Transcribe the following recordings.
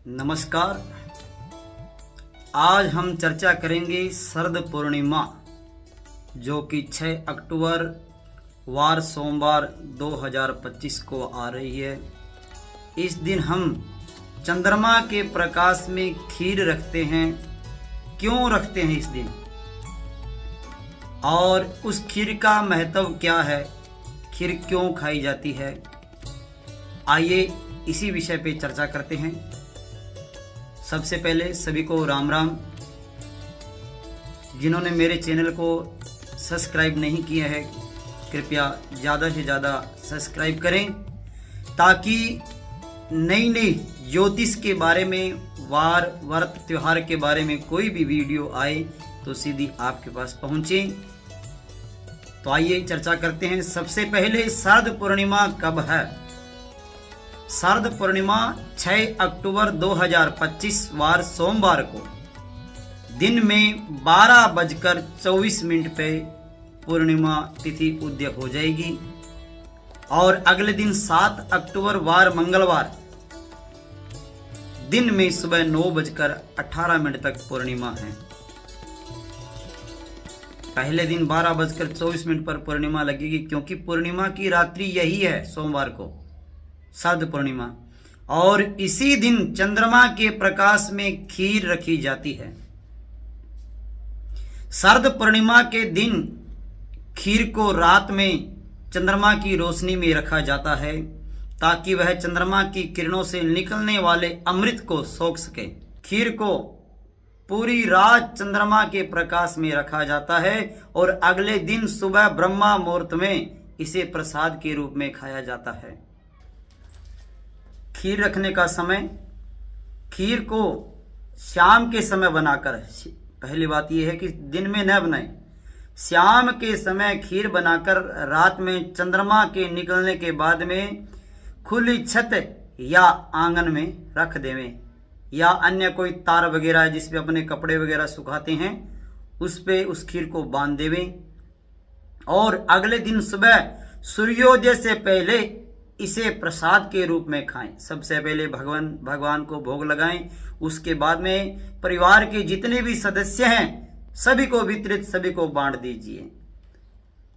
नमस्कार। आज हम चर्चा करेंगे शरद पूर्णिमा जो कि 6 अक्टूबर वार सोमवार 2025 को आ रही है। इस दिन हम चंद्रमा के प्रकाश में खीर रखते हैं। क्यों रखते हैं इस दिन और उस खीर का महत्व क्या है, खीर क्यों खाई जाती है, आइए इसी विषय पे चर्चा करते हैं। सबसे पहले सभी को राम राम। जिन्होंने मेरे चैनल को सब्सक्राइब नहीं किया है कृपया ज़्यादा से ज़्यादा सब्सक्राइब करें ताकि नई नई ज्योतिष के बारे में, वार व्रत त्योहार के बारे में कोई भी वीडियो आए तो सीधी आपके पास पहुंचे। तो आइए चर्चा करते हैं। सबसे पहले शरद पूर्णिमा कब है? शरद पूर्णिमा 6 अक्टूबर 2025 वार सोमवार को दिन में 12:24 पे पूर्णिमा तिथि उदय हो जाएगी और अगले दिन 7 अक्टूबर वार मंगलवार दिन में सुबह 9:18 तक पूर्णिमा है। पहले दिन 12:24 पर पूर्णिमा लगेगी क्योंकि पूर्णिमा की रात्रि यही है सोमवार को, शरद पूर्णिमा। और इसी दिन चंद्रमा के प्रकाश में खीर रखी जाती है। शरद पूर्णिमा के दिन खीर को रात में चंद्रमा की रोशनी में रखा जाता है ताकि वह चंद्रमा की किरणों से निकलने वाले अमृत को सोख सके। खीर को पूरी रात चंद्रमा के प्रकाश में रखा जाता है और अगले दिन सुबह ब्रह्मा मुहूर्त में इसे प्रसाद के रूप में खाया जाता है। खीर रखने का समय, खीर को शाम के समय बनाकर, पहली बात यह है कि दिन में न बनाएं, शाम के समय खीर बनाकर रात में चंद्रमा के निकलने के बाद में खुली छत या आंगन में रख देवें या अन्य कोई तार वगैरह जिस पे अपने कपड़े वगैरह सुखाते हैं उस पे उस खीर को बांध देवें और अगले दिन सुबह सूर्योदय से पहले इसे प्रसाद के रूप में खाएं। सबसे पहले भगवान को भोग लगाएं, उसके बाद में परिवार के जितने भी सदस्य हैं सभी को वितरित, सभी को बांट दीजिए।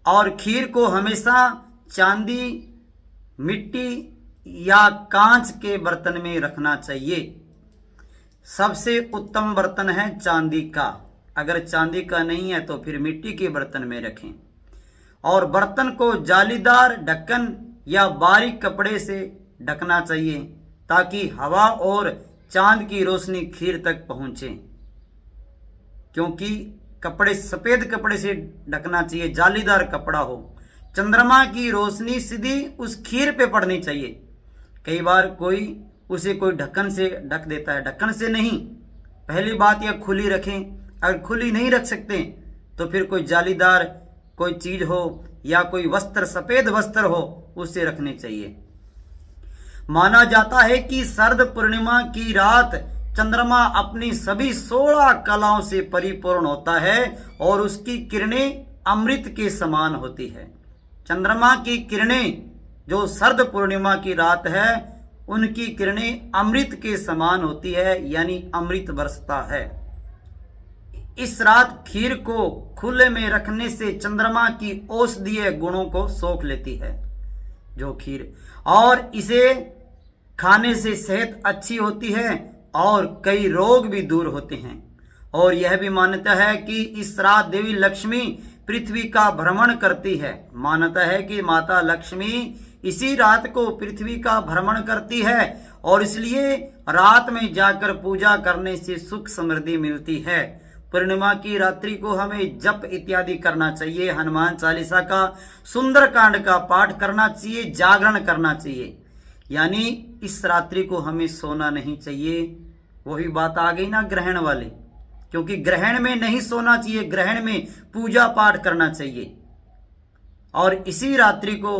और खीर को हमेशा चांदी, मिट्टी या कांच के बर्तन में रखना चाहिए। सबसे उत्तम बर्तन है चांदी का। अगर चांदी का नहीं है तो फिर मिट्टी के बर्तन में रखें और बर्तन को जालीदार ढक्कन या बारीक कपड़े से ढकना चाहिए ताकि हवा और चांद की रोशनी खीर तक पहुंचे। क्योंकि सफेद कपड़े से ढकना चाहिए, जालीदार कपड़ा हो। चंद्रमा की रोशनी सीधी उस खीर पे पड़नी चाहिए। कई बार उसे कोई ढक्कन से ढक देता है, ढक्कन से नहीं। पहली बात यह खुली रखें। अगर खुली नहीं रख सकते तो फिर कोई जालीदार कोई चीज हो या कोई वस्त्र, सफेद वस्त्र हो, उसे रखने चाहिए। माना जाता है कि शरद पूर्णिमा की रात चंद्रमा अपनी सभी 16 कलाओं से परिपूर्ण होता है और उसकी किरणें अमृत के समान होती है। चंद्रमा की किरणें जो शरद पूर्णिमा की रात है उनकी किरणें अमृत के समान होती है, यानी अमृत बरसता है। इस रात खीर को खुले में रखने से चंद्रमा की औषधीय गुणों को सोख लेती है जो खीर, और इसे खाने से सेहत अच्छी होती है और कई रोग भी दूर होते हैं। और यह भी मान्यता है कि इस रात देवी लक्ष्मी पृथ्वी का भ्रमण करती है। मान्यता है कि माता लक्ष्मी इसी रात को पृथ्वी का भ्रमण करती है और इसलिए रात में जाकर पूजा करने से सुख समृद्धि मिलती है। पूर्णिमा की रात्रि को हमें जप इत्यादि करना चाहिए, हनुमान चालीसा का, सुंदरकांड का पाठ करना चाहिए, जागरण करना चाहिए। यानी इस रात्रि को हमें सोना नहीं चाहिए। वही बात आ गई ना ग्रहण वाले, क्योंकि ग्रहण में नहीं सोना चाहिए, ग्रहण में पूजा पाठ करना चाहिए। और इसी रात्रि को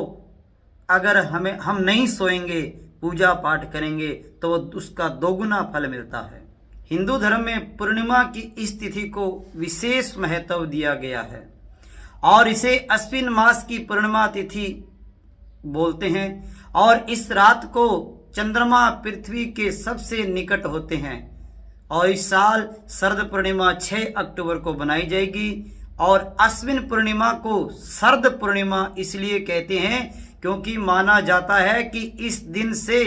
अगर हम नहीं सोएंगे, पूजा पाठ करेंगे तो उसका दोगुना फल मिलता है। हिंदू धर्म में पूर्णिमा की इस तिथि को विशेष महत्व दिया गया है और इसे अश्विन मास की पूर्णिमा तिथि बोलते हैं। और इस रात को चंद्रमा पृथ्वी के सबसे निकट होते हैं और इस साल शरद पूर्णिमा 6 अक्टूबर को बनाई जाएगी। और अश्विन पूर्णिमा को शरद पूर्णिमा इसलिए कहते हैं क्योंकि माना जाता है कि इस दिन से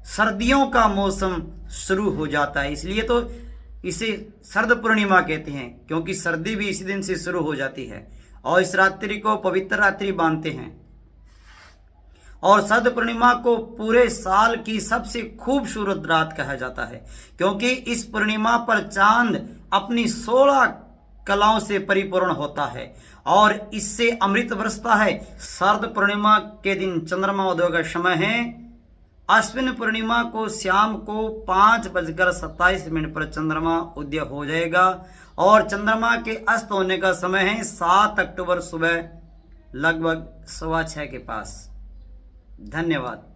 सर्दियों का मौसम शुरू हो जाता है, इसलिए तो इसे शरद पूर्णिमा कहते हैं क्योंकि सर्दी भी इसी दिन से शुरू हो जाती है और इस रात्रि को पवित्र रात्रि मानते हैं। और शरद पूर्णिमा को पूरे साल की सबसे खूबसूरत रात कहा जाता है क्योंकि इस पूर्णिमा पर चांद अपनी 16 कलाओं से परिपूर्ण होता है और इससे अमृत बरसता है। शरद पूर्णिमा के दिन चंद्रमा उदय का समय है। अश्विन पूर्णिमा को शाम को 5:27 पर चंद्रमा उदय हो जाएगा और चंद्रमा के अस्त होने का समय है 7 अक्टूबर सुबह लगभग 6:15 के पास। धन्यवाद।